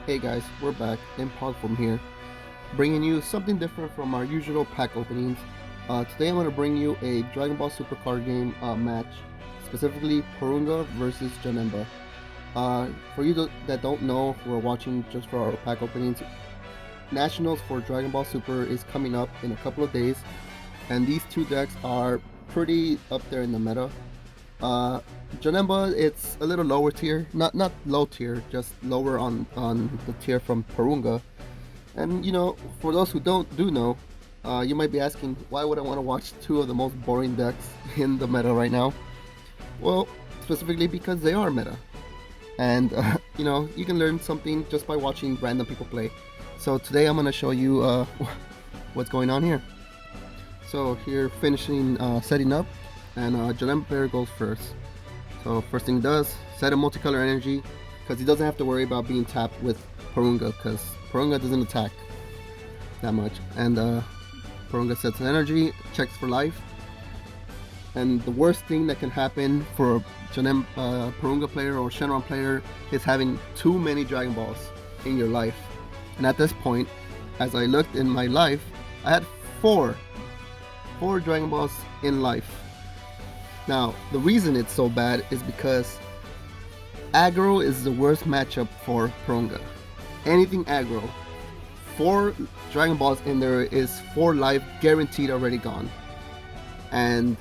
Hey guys, we're back, Impog from here, bringing you something different from our usual pack openings. Today I'm going to bring you a Dragon Ball Super card game match, specifically Porunga versus Janemba. For you that don't know, who are watching just for our pack openings, Nationals for Dragon Ball Super is coming up in a couple of days, and these two decks are pretty up there in the meta. Janemba, it's a little lower tier, not low tier, just lower on the tier from Porunga. And for those who do know, you might be asking, why would I want to watch two of the most boring decks in the meta right now? Well, specifically because they are meta, and you can learn something just by watching random people play. So today I'm gonna show you what's going on here. So here, finishing setting up, and Janemba player goes first. So first thing he does, set a multicolor energy, because he doesn't have to worry about being tapped with Porunga, because Porunga doesn't attack that much. And Porunga sets an energy, checks for life. And the worst thing that can happen for a Porunga player or Shenron player is having too many Dragon Balls in your life. And at this point, as I looked in my life, I had four Dragon Balls in life. Now, the reason it's so bad is because aggro is the worst matchup for Porunga. Anything aggro, 4 Dragon Balls in there is 4 life guaranteed already gone. And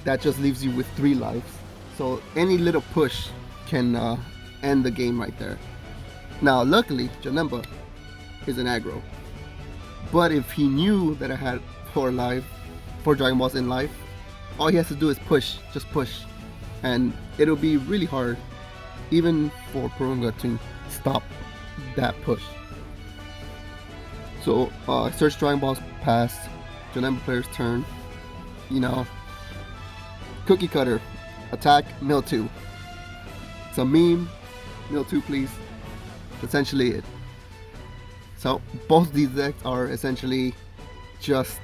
that just leaves you with 3 lives. So any little push can end the game right there. Now, luckily, Janemba is an aggro. But if he knew that I had 4 Dragon Balls in life, all he has to do is push, just push. And it'll be really hard, even for Porunga, to stop that push. So, search Dragon Balls past, Janemba player's turn. Cookie cutter, attack, mill 2. It's a meme, mill 2 please. Essentially it. So both these decks are essentially just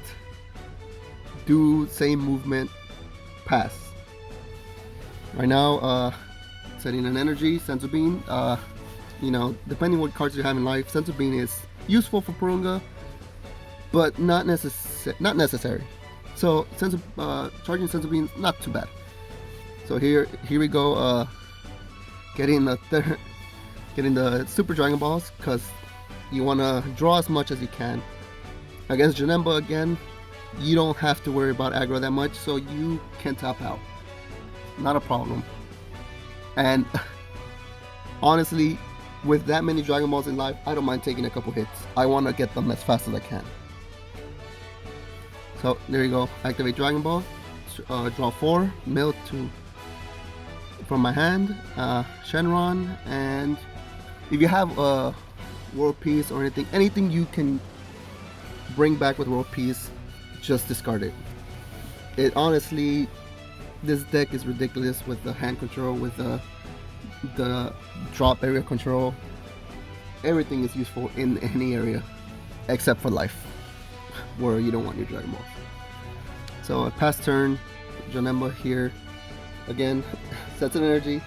do same movement, pass. Right now, setting an energy, Senzu Bean. Depending what cards you have in life, Senzu Bean is useful for Porunga, but not necessary. So charging Senzu Bean, not too bad. So here we go. Getting the Super Dragon Balls, because you want to draw as much as you can. Against Janemba again, you don't have to worry about aggro that much, so you can tap out. Not a problem. And honestly, with that many Dragon Balls in life, I don't mind taking a couple hits. I want to get them as fast as I can. So there you go. Activate Dragon Ball. Draw 4. Mill 2 from my hand. Shenron, and if you have a World Peace or anything you can bring back with World Peace, just discard it. It honestly, this deck is ridiculous with the hand control, with the drop area control. Everything is useful in any area except for life, where you don't want your Dragon Balls. So past turn, Janemba here again sets an energy,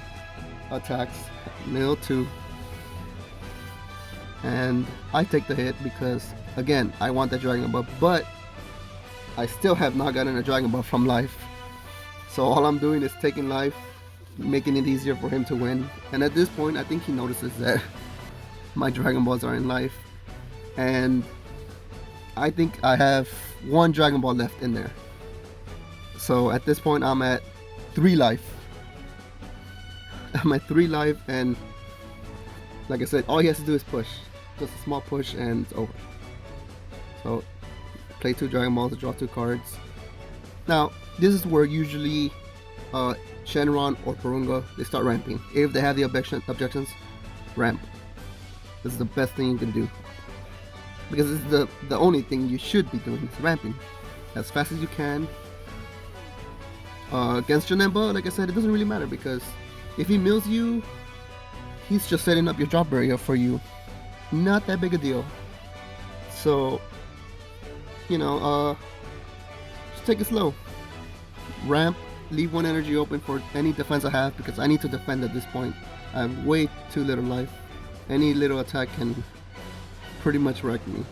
attacks, mill 2, and I take the hit because again I want that Dragon Ball, but I still have not gotten a Dragon Ball from life. So all I'm doing is taking life, making it easier for him to win. And at this point, I think he notices that my Dragon Balls are in life, and I think I have 1 Dragon Ball left in there. So at this point, I'm at 3 life. I'm at 3 life, and like I said, all he has to do is push. Just a small push, and it's over. So play 2 Dragon Balls to draw 2 cards. Now, this is where usually Shenron or Porunga, they start ramping. If they have the objections, ramp. This is the best thing you can do, because this is the only thing you should be doing, is ramping as fast as you can. Against Janemba, like I said, it doesn't really matter, because if he mills you, he's just setting up your drop area for you. Not that big a deal. So, just take it slow. Ramp, leave 1 energy open for any defense I have, because I need to defend at this point. I have way too little life. Any little attack can pretty much wreck me.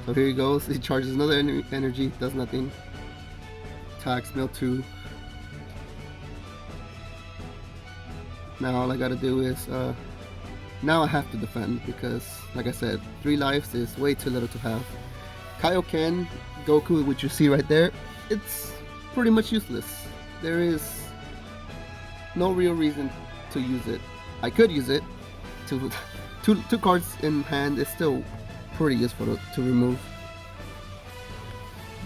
So here he goes. He charges another energy, does nothing. Attacks, mill 2. Now all I gotta do is, now I have to defend because, like I said, 3 lives is way too little to have. Kaioken Goku, which you see right there, it's pretty much useless. There is no real reason to use it. I could use it. Two cards in hand is still pretty useful to remove.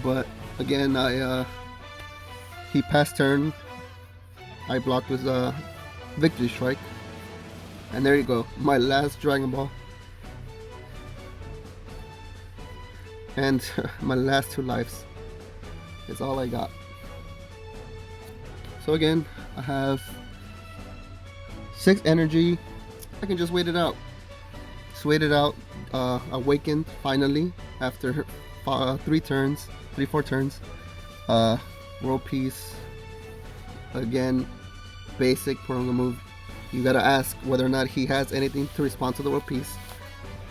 But again, he passed turn. I blocked with a Victory Strike. And there you go, my last Dragon Ball. And my last 2 lives is all I got. So again, I have 6 energy. I can just wait it out. Just wait it out. Awakened finally after 4 turns. World Peace. Again, basic Porunga move. You gotta ask whether or not he has anything to respond to the World Peace.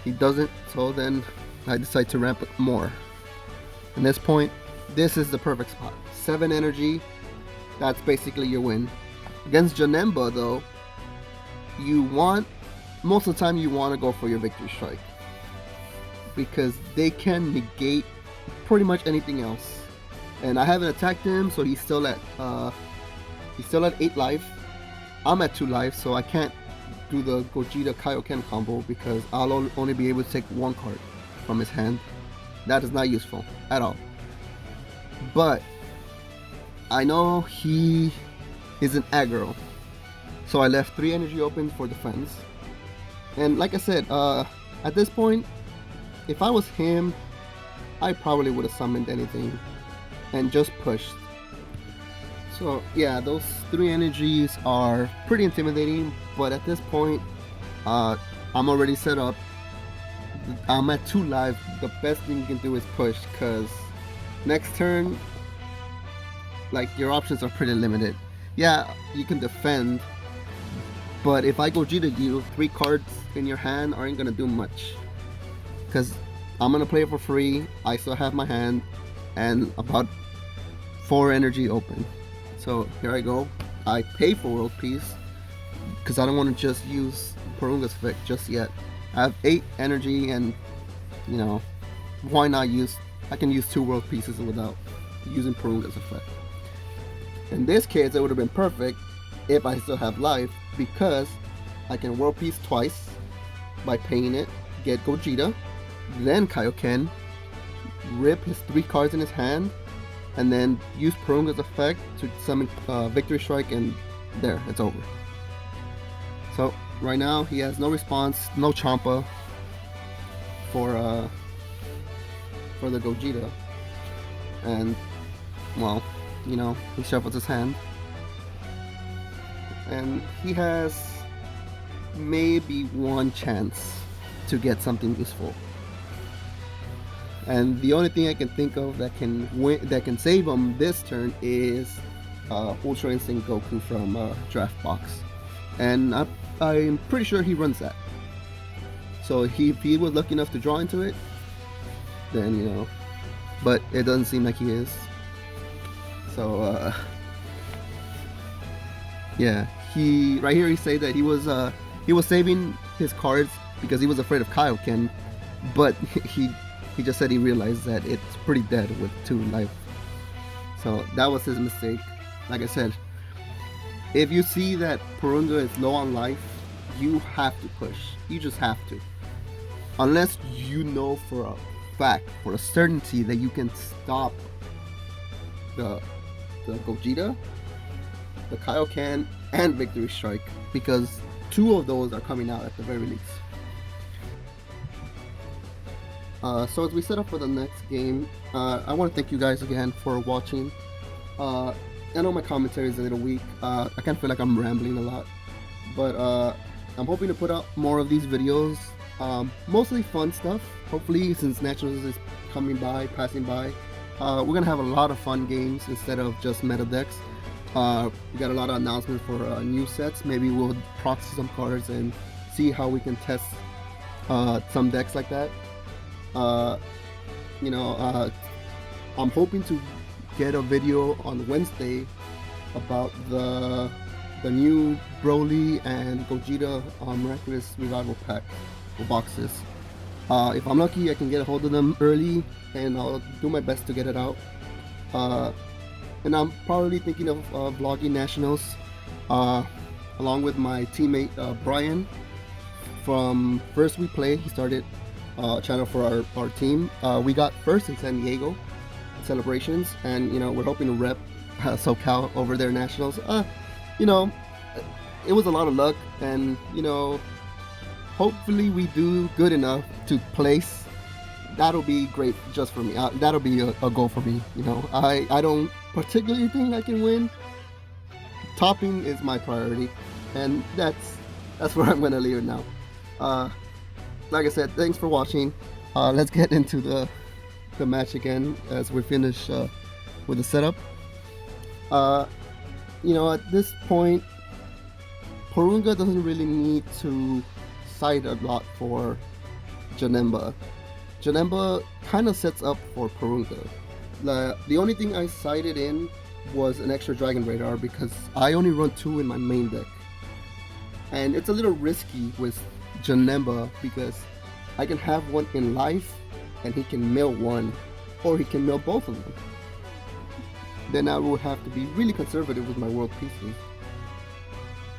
He doesn't, so then I decide to ramp it more. At this point, this is the perfect spot. 7 energy, that's basically your win. Against Janemba though, most of the time you want to go for your Victory Strike. Because they can negate pretty much anything else. And I haven't attacked him, so he's still at 8 life. I'm at 2 lives, so I can't do the Gogeta Kaioken combo because I'll only be able to take 1 card from his hand. That is not useful at all. But I know he is an aggro, so I left 3 energy open for defense. And like I said, at this point, if I was him, I probably would have summoned anything and just pushed. So yeah, those 3 energies are pretty intimidating, but at this point, I'm already set up. I'm at 2 lives. The best thing you can do is push, because next turn, like, your options are pretty limited. Yeah, you can defend, but if I Gogeta you, 3 cards in your hand aren't gonna do much, because I'm gonna play it for free. I still have my hand and about 4 energy open. So here I go. I pay for World Peace because I don't want to just use Porunga's effect just yet. I have 8 energy, and you know, why not use? I can use 2 World Pieces without using Porunga's effect. In this case, it would have been perfect if I still have life, because I can World Peace twice by paying it, get Gogeta, then Kaioken, rip his 3 cards in his hand, and then use Porunga's effect to summon Victory Strike, and there, it's over. So right now he has no response, no Champa for the Gogeta, and well, you know, he shuffles his hand, and he has maybe 1 chance to get something useful. And the only thing I can think of that can save him this turn is Ultra Instinct Goku from Draft Box, and I'm pretty sure he runs that. So if he was lucky enough to draw into it, then you know, but it doesn't seem like he is. So yeah, right here he said that he was saving his cards because he was afraid of Kaioken, but he just said he realized that it's pretty dead with 2 life. So that was his mistake. Like I said, if you see that Porunga is low on life, you have to push. You just have to. Unless you know for a fact, for a certainty, that you can stop the Gogeta, the Kaioken, and Victory Strike, because 2 of those are coming out at the very least. So as we set up for the next game, I want to thank you guys again for watching. I know my commentary is a little weak. I kind of feel like I'm rambling a lot, but I'm hoping to put out more of these videos, mostly fun stuff. Hopefully, since Naturals is passing by, we're gonna have a lot of fun games instead of just meta decks. We got a lot of announcements for new sets. Maybe we'll proxy some cards and see how we can test some decks like that. You know, I'm hoping to get a video on Wednesday about the new Broly and Gogeta Miraculous Revival pack or boxes. If I'm lucky, I can get a hold of them early, and I'll do my best to get it out. And I'm probably thinking of vlogging nationals along with my teammate Brian from First We Play. He started a channel for our team. We got first in San Diego celebrations, and you know, we're hoping to rep SoCal over there nationals. You know, it was a lot of luck, and you know, hopefully we do good enough to place. That'll be great just for me. That'll be a goal for me. You know, I don't particularly think I can win. Topping is my priority, and that's where I'm gonna leave it now. Like I said, thanks for watching. Let's get into the match again as we finish with the setup. You know, at this point, Porunga doesn't really need to side a lot for Janemba. Janemba kind of sets up for Porunga. The only thing I sided in was an extra Dragon Radar because I only run 2 in my main deck. And it's a little risky with Janemba because I can have one in life and he can mill one, or he can mill both of them. Then I will have to be really conservative with my world pieces.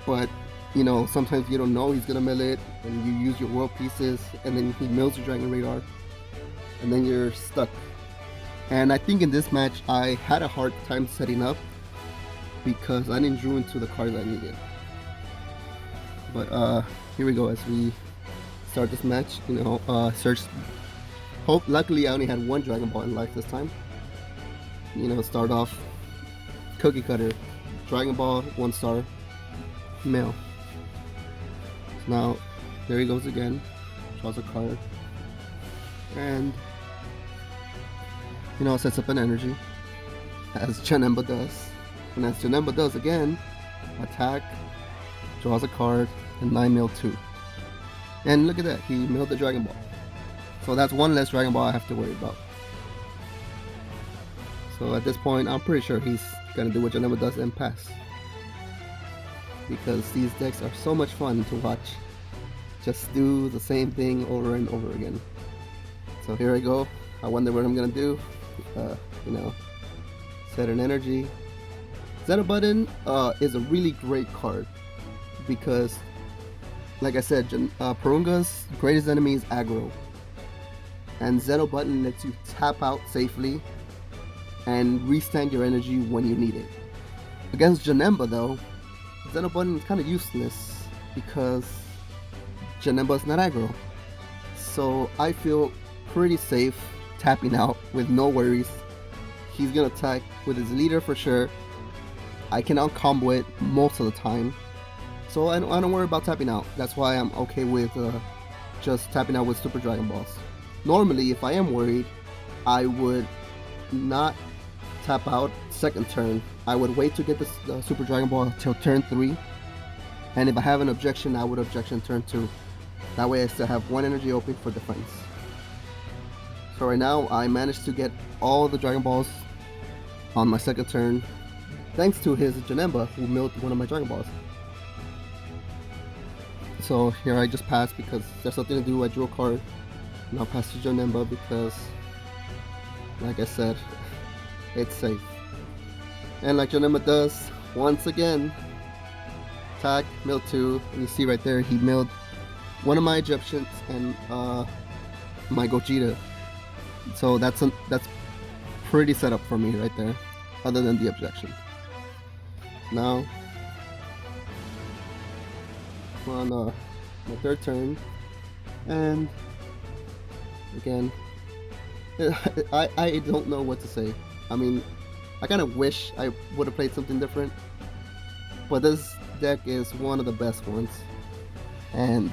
But you know, sometimes you don't know he's gonna mill it, and you use your world pieces, and then he mills your Dragon Radar, and then you're stuck. And I think in this match I had a hard time setting up because I didn't drew into the cards I needed. But here we go as we start this match. You know, luckily I only had 1 Dragon Ball in life this time. You know, start off cookie cutter, Dragon Ball 1 star, mail. Now there he goes again, draws a card, and you know, sets up an energy as Janemba does. And as Janemba does again, attack, draws a card, and 9 mill 2. And look at that, he milled the Dragon Ball. So that's 1 less Dragon Ball I have to worry about. So at this point, I'm pretty sure he's gonna do what Janemba does and pass. Because these decks are so much fun to watch. Just do the same thing over and over again. So here I go. I wonder what I'm gonna do. You know, set an energy. Zeta Button is a really great card because, like I said, Porunga's greatest enemy is aggro, and Zeta Button lets you tap out safely and restand your energy when you need it. Against Janemba though, Zeta Button is kind of useless because Janemba is not aggro. So I feel pretty safe tapping out with no worries. He's gonna attack with his leader for sure. I can out-combo it most of the time, so I don't worry about tapping out. That's why I'm okay with just tapping out with Super Dragon Balls. Normally, if I am worried, I would not tap out second turn. I would wait to get the Super Dragon Ball till turn 3, and if I have an objection, I would objection turn 2. That way I still have 1 energy open for defense. So right now I managed to get all the Dragon Balls on my second turn thanks to his Janemba, who milled 1 of my Dragon Balls. So here I just passed because there's nothing to do. I drew a card, and I'll pass to Janemba because, like I said, it's safe. And like Janemba does, once again, attack, mill 2, and you see right there he milled 1 of my Egyptians and my Gogeta. So that's pretty set up for me right there, other than the objection. Now we're on my third turn, and again, I don't know what to say. I mean, I kind of wish I would have played something different, but this deck is one of the best ones, and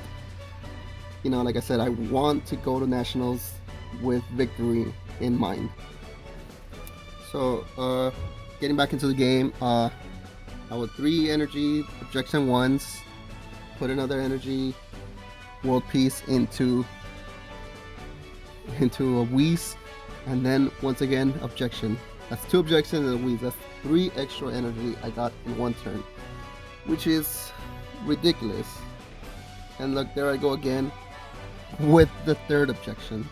you know, like I said, I want to go to nationals with victory in mind. So getting back into the game, I would 3 energy objection 1s, put another energy, world peace into a Whis, and then once again objection. That's 2 objections and a Whis. That's 3 extra energy I got in 1 turn, which is ridiculous. And look, there I go again with the 3rd objection,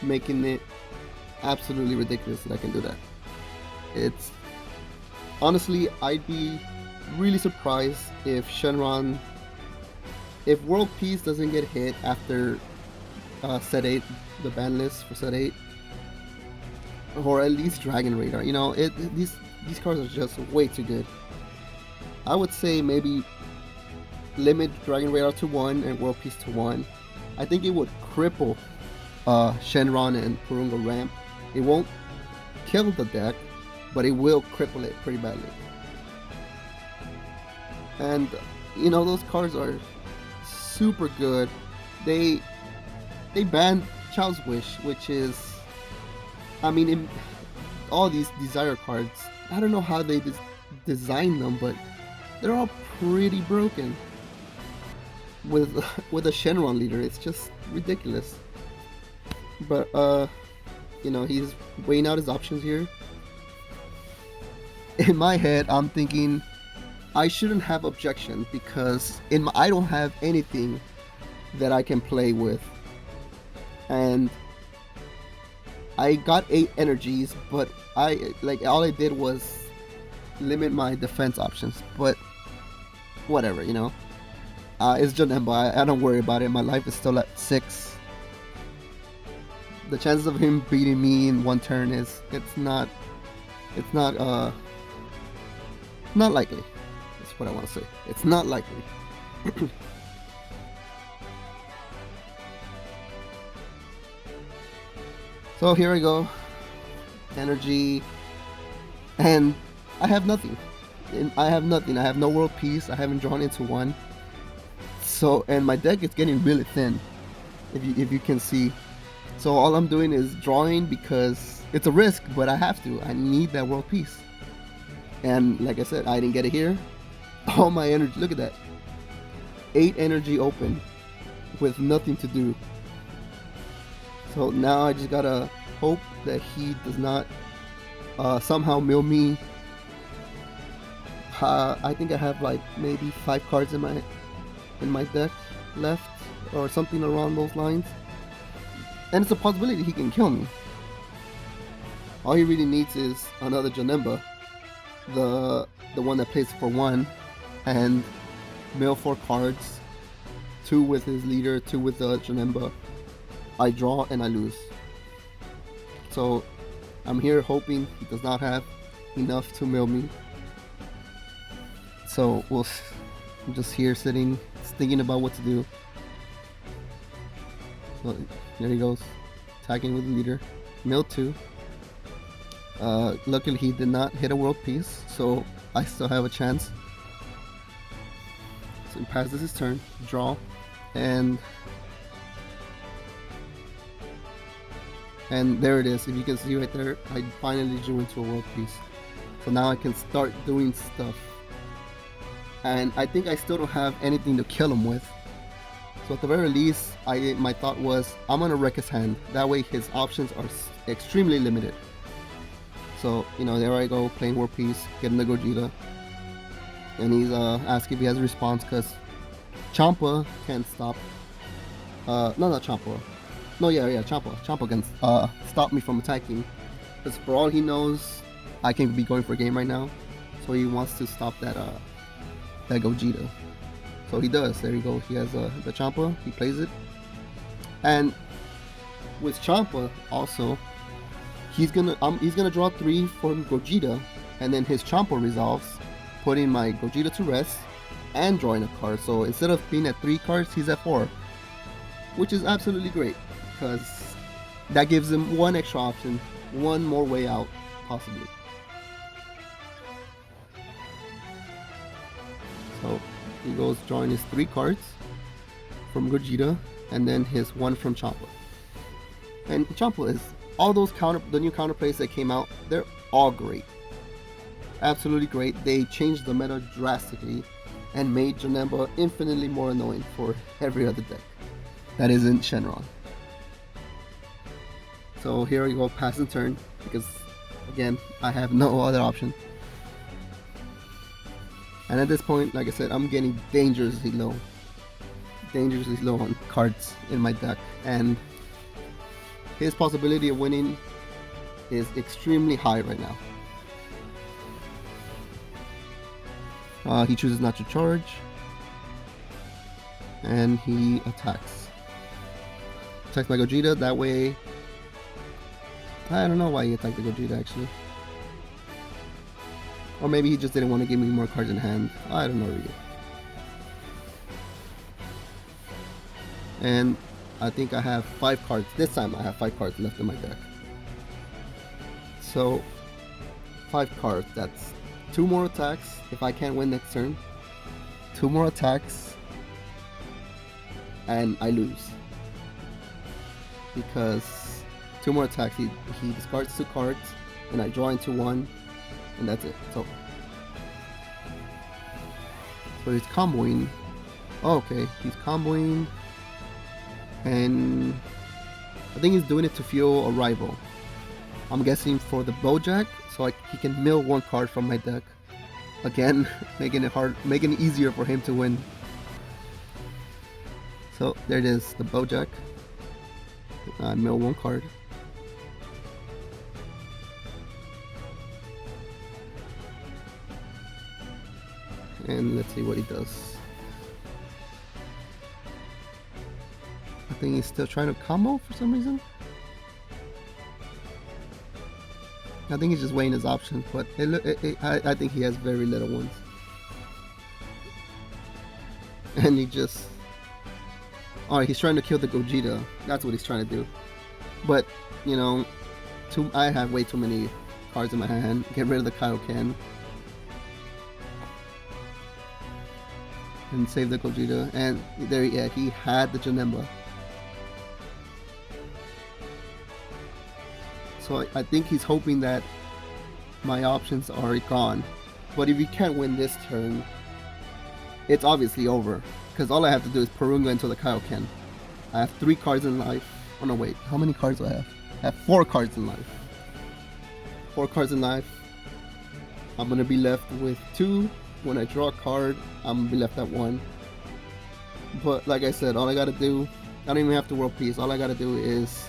making it absolutely ridiculous that I can do that. It's honestly, I'd be really surprised if Shenron, if World Peace doesn't get hit after set 8, the ban list for set 8, or at least Dragon Radar. You know, these cards are just way too good. I would say maybe limit Dragon Radar to 1 and World Peace to 1. I think it would cripple Shenron and Porunga ramp. It won't kill the deck, but it will cripple it pretty badly. And you know, those cards are super good. They banned Child's Wish, which is, I mean, in all these desire cards, I don't know how they designed them, but they're all pretty broken. With a Shenron leader, it's just ridiculous. But you know, he's weighing out his options here. In my head, I'm thinking I shouldn't have objection because I don't have anything that I can play with, and I got 8 energies, but all I did was limit my defense options. But whatever, you know. It's Janemba. I don't worry about it. My life is still at 6. The chances of him beating me in 1 turn it's not likely. That's what I want to say. It's not likely. So here I go. Energy, and I have nothing. I have no world peace. I haven't drawn into 1. So, and my deck is getting really thin, if you can see. So all I'm doing is drawing because it's a risk, but I have to. I need that world peace. And like I said, I didn't get it here. All my energy, look at that. 8 energy open with nothing to do. So now I just gotta hope that he does not somehow mill me. I think I have like maybe 5 cards in my deck left, or something around those lines, and it's a possibility he can kill me. All he really needs is another Janemba, the one that plays for 1, and mill 4 cards, 2 with his leader, 2 with the Janemba. I draw and I lose. So I'm here hoping he does not have enough to mill me. So I'm just here sitting, thinking about what to do. So there he goes, attacking with the leader. Mill 2. Luckily he did not hit a world peace, so I still have a chance. So he passes his turn, draw, and there it is. If you can see right there, I finally drew into a world peace. So now I can start doing stuff. And I think I still don't have anything to kill him with. So at the very least, my thought was, I'm gonna wreck his hand. That way his options are extremely limited. So, you know, there I go, playing War Peace, getting the Gogeta. And he's asking if he has a response, because Champa can't stop. Not Champa. No, yeah, Champa. Champa can stop me from attacking. Because for all he knows, I can be going for a game right now. So he wants to stop that Gogeta. So he does. There you go. He has the Champa. He plays it. And with Champa also, he's gonna draw 3 from Gogeta, and then his Champa resolves, putting my Gogeta to rest and drawing a card. So instead of being at 3 cards, he's at 4, which is absolutely great because that gives him 1 extra option, 1 more way out possibly. So he goes drawing his 3 cards from Gogeta and then his 1 from Champa. And Champa is all those the new counterplays that came out, they're all great. Absolutely great. They changed the meta drastically and made Janemba infinitely more annoying for every other deck. that isn't Shenron. So here we go, pass and turn, because again, I have no other option. And at this point, like I said, I'm getting dangerously low on cards in my deck, and his possibility of winning is extremely high right now. He chooses not to charge, and he attacks my Gogeta. That way, I don't know why he attacked the Gogeta actually. Or maybe he just didn't want to give me more cards in hand. I don't know really. And I think I have 5 cards. This time I have 5 cards left in my deck. So 5 cards, that's 2 more attacks if I can't win next turn. 2 more attacks and I lose. Because 2 more attacks, he discards 2 cards and I draw into 1 and that's it. So he's comboing. Oh, okay, he's comboing, and I think he's doing it to fuel a rival. I'm guessing for the Bojack, so he can mill 1 card from my deck. Again, making it easier for him to win. So there it is, the Bojack. Mill 1 card. And let's see what he does. I think he's still trying to combo for some reason. I think he's just weighing his options, but I think he has very little ones. And he just... Alright, he's trying to kill the Gogeta. That's what he's trying to do. But, you know, I have way too many cards in my hand. Get rid of the Kaioken. And save the Gogeta. And there, yeah, he had the Janemba. So I think he's hoping that my options are gone. But if he can't win this turn, it's obviously over. Because all I have to do is Porunga into the Kaioken. I have 3 cards in life. Oh no, wait. How many cards do I have? I have 4 cards in life. 4 cards in life. I'm going to be left with 2. When I draw a card, I'm going to be left at 1. But like I said, all I got to do, I don't even have to World Peace. All I got to do is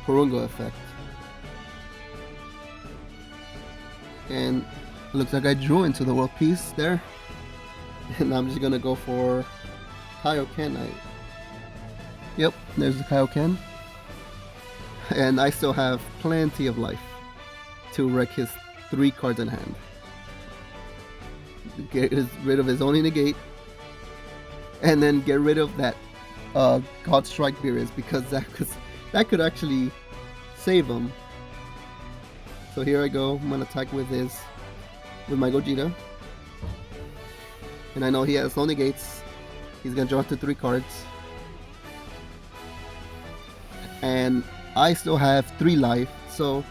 Porunga effect. And it looks like I drew into the World Peace there. And I'm just gonna go for Kaioken. Yep, there's the Kaioken. And I still have plenty of life to wreck his 3 cards in hand. Get rid of his only negate. And then get rid of that God Strike Beerus, because that could actually save him. So here I go. I'm gonna attack with my Gogeta. And I know he has no negates. He's gonna draw to 3 cards. And I still have 3 life, so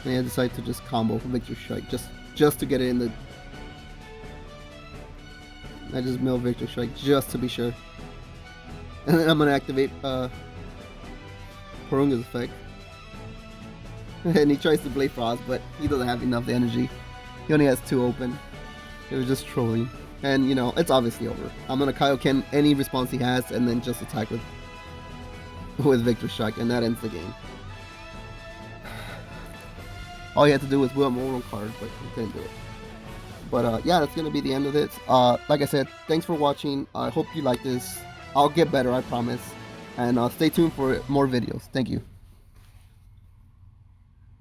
and I decide to just combo Victor Strike just to get it in the. I just mill Victor Strike just to be sure. And then I'm gonna activate Porunga's effect. And he tries to Blade Frost, but he doesn't have enough energy. He only has 2 open. It was just trolling. And you know, it's obviously over. I'm gonna Kaioken any response he has and then just attack with Victor Strike, and that ends the game. All he had to do was wheel him one card, but he couldn't do it. But yeah, that's gonna be the end of it. Like I said, thanks for watching. I hope you like this. I'll get better, I promise. And stay tuned for more videos. Thank you.